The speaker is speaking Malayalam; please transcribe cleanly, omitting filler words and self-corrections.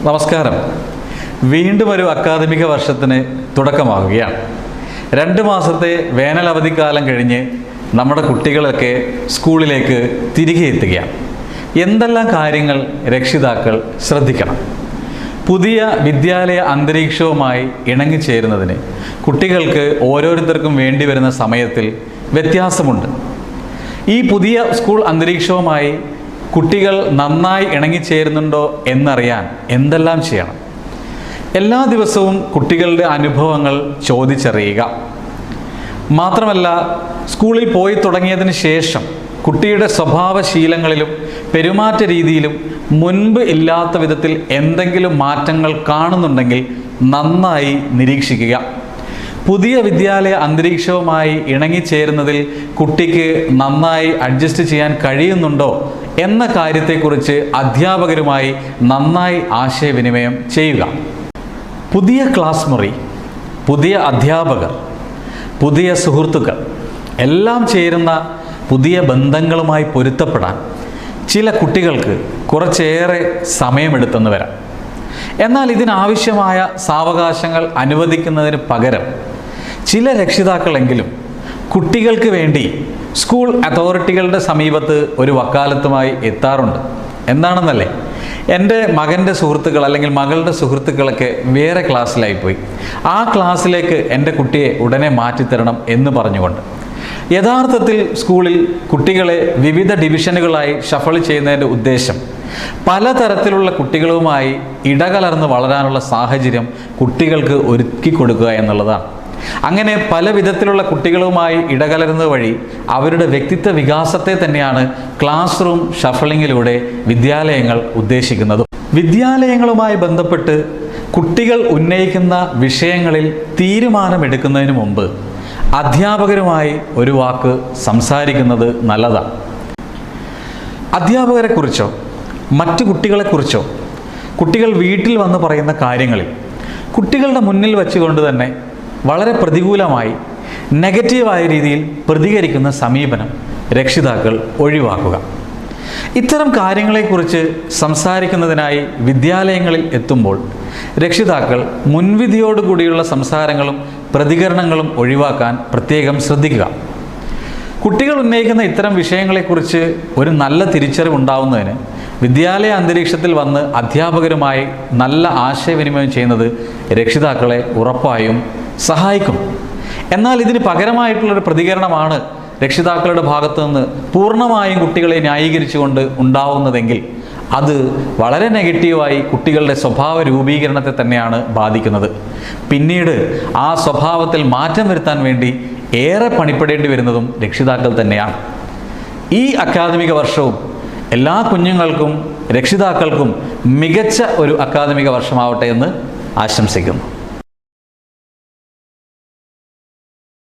നമസ്കാരം. വീണ്ടും ഒരു അക്കാദമിക വർഷത്തിന് തുടക്കമാവുകയാണ്. 2 മാസത്തെ വേനൽ അവധിക്കാലം കഴിഞ്ഞ് നമ്മുടെ കുട്ടികളൊക്കെ സ്കൂളിലേക്ക് തിരികെ എത്തുകയാണ്. എന്തെല്ലാം കാര്യങ്ങൾ രക്ഷിതാക്കൾ ശ്രദ്ധിക്കണം? പുതിയ വിദ്യാലയ അന്തരീക്ഷവുമായി ഇണങ്ങിച്ചേരുന്നതിന് കുട്ടികൾക്ക് ഓരോരുത്തർക്കും വേണ്ടി വരുന്ന സമയത്തിൽ വ്യത്യാസമുണ്ട്. ഈ പുതിയ സ്കൂൾ അന്തരീക്ഷവുമായി കുട്ടികൾ നന്നായി ഇണങ്ങിച്ചേരുന്നുണ്ടോ എന്നറിയാൻ എന്തെല്ലാം ചെയ്യണം? എല്ലാ ദിവസവും കുട്ടികളുടെ അനുഭവങ്ങൾ ചോദിച്ചറിയുക. മാത്രമല്ല, സ്കൂളിൽ പോയി തുടങ്ങിയതിന് ശേഷം കുട്ടിയുടെ സ്വഭാവശീലങ്ങളിലും പെരുമാറ്റ രീതിയിലും മുൻപ് ഇല്ലാത്ത വിധത്തിൽ എന്തെങ്കിലും മാറ്റങ്ങൾ കാണുന്നുണ്ടെങ്കിൽ നന്നായി നിരീക്ഷിക്കുക. പുതിയ വിദ്യാലയ അന്തരീക്ഷവുമായി ഇണങ്ങിച്ചേരുന്നതിൽ കുട്ടിക്ക് നന്നായി അഡ്ജസ്റ്റ് ചെയ്യാൻ കഴിയുന്നുണ്ടോ എന്ന കാര്യത്തെക്കുറിച്ച് അധ്യാപകരുമായി നന്നായി ആശയവിനിമയം ചെയ്യുക. പുതിയ ക്ലാസ് മുറി, പുതിയ അധ്യാപകർ, പുതിയ സുഹൃത്തുക്കൾ എല്ലാം ചേരുന്ന പുതിയ ബന്ധങ്ങളുമായി പൊരുത്തപ്പെടാൻ ചില കുട്ടികൾക്ക് കുറച്ചേറെ സമയമെടുത്തെന്ന് വരാം. എന്നാൽ ഇതിനാവശ്യമായ സാവകാശങ്ങൾ അനുവദിക്കുന്നതിന് പകരം ചില രക്ഷിതാക്കളെങ്കിലും കുട്ടികൾക്ക് വേണ്ടി സ്കൂൾ അതോറിറ്റികളുടെ സമീപത്ത് ഒരു വക്കാലത്തുമായി എത്താറുണ്ട്. എന്താണെന്നല്ലേ, എൻ്റെ മകൻ്റെ സുഹൃത്തുക്കൾ അല്ലെങ്കിൽ മകളുടെ സുഹൃത്തുക്കളൊക്കെ വേറെ ക്ലാസ്സിലായിപ്പോയി, ആ ക്ലാസ്സിലേക്ക് എൻ്റെ കുട്ടിയെ ഉടനെ മാറ്റിത്തരണം എന്ന് പറഞ്ഞുകൊണ്ട്. യഥാർത്ഥത്തിൽ സ്കൂളിൽ കുട്ടികളെ വിവിധ ഡിവിഷനുകളായി ഷഫിൾ ചെയ്യുന്നതിൻ്റെ ഉദ്ദേശം പലതരത്തിലുള്ള കുട്ടികളുമായി ഇടകലർന്ന് വളരാനുള്ള സാഹചര്യം കുട്ടികൾക്ക് ഒരുക്കി കൊടുക്കുക എന്നുള്ളതാണ്. അങ്ങനെ പല വിധത്തിലുള്ള കുട്ടികളുമായി ഇടകലരുന്നത് വഴി അവരുടെ വ്യക്തിത്വ വികാസത്തെ തന്നെയാണ് ക്ലാസ് റൂം ഷഫിളിങ്ങിലൂടെ വിദ്യാലയങ്ങൾ ഉദ്ദേശിക്കുന്നത്. വിദ്യാലയങ്ങളുമായി ബന്ധപ്പെട്ട് കുട്ടികൾ ഉന്നയിക്കുന്ന വിഷയങ്ങളിൽ തീരുമാനമെടുക്കുന്നതിന് മുമ്പ് അധ്യാപകരുമായി ഒരു വാക്ക് സംസാരിക്കുന്നത് നല്ലതാണ്. അധ്യാപകരെക്കുറിച്ചോ മറ്റു കുട്ടികളെക്കുറിച്ചോ കുട്ടികൾ വീട്ടിൽ വന്ന് പറയുന്ന കാര്യങ്ങളിൽ കുട്ടികളുടെ മുന്നിൽ വെച്ചുകൊണ്ട് തന്നെ വളരെ പ്രതികൂലമായി നെഗറ്റീവായ രീതിയിൽ പ്രതികരിക്കുന്ന സമീപനം രക്ഷിതാക്കൾ ഒഴിവാക്കുക. ഇത്തരം കാര്യങ്ങളെക്കുറിച്ച് സംസാരിക്കുന്നതിനായി വിദ്യാലയങ്ങളിൽ എത്തുമ്പോൾ രക്ഷിതാക്കൾ മുൻവിധിയോടുകൂടിയുള്ള സംസാരങ്ങളും പ്രതികരണങ്ങളും ഒഴിവാക്കാൻ പ്രത്യേകം ശ്രദ്ധിക്കുക. കുട്ടികൾ ഉന്നയിക്കുന്ന ഇത്തരം വിഷയങ്ങളെക്കുറിച്ച് ഒരു നല്ല തിരിച്ചറിവുണ്ടാവുന്നതിന് വിദ്യാലയ അന്തരീക്ഷത്തിൽ വന്ന് അധ്യാപകരുമായി നല്ല ആശയവിനിമയം ചെയ്യുന്നത് രക്ഷിതാക്കളെ ഉറപ്പായും സഹായിക്കും. എന്നാൽ ഇതിന് പകരമായിട്ടുള്ളൊരു പ്രതികരണമാണ് രക്ഷിതാക്കളുടെ ഭാഗത്തു നിന്ന് പൂർണ്ണമായും കുട്ടികളെ ന്യായീകരിച്ചുകൊണ്ട് ഉണ്ടാവുന്നതെങ്കിൽ അത് വളരെ നെഗറ്റീവായി കുട്ടികളുടെ സ്വഭാവ രൂപീകരണത്തെ തന്നെയാണ് ബാധിക്കുന്നത്. പിന്നീട് ആ സ്വഭാവത്തിൽ മാറ്റം വരുത്താൻ വേണ്ടി ഏറെ പണിപ്പെടേണ്ടി വരുന്നതും രക്ഷിതാക്കൾ തന്നെയാണ്. ഈ അക്കാദമിക വർഷവും എല്ലാ കുഞ്ഞുങ്ങൾക്കും രക്ഷിതാക്കൾക്കും മികച്ച ഒരു അക്കാദമിക വർഷമാവട്ടെ എന്ന് ആശംസിക്കുന്നു.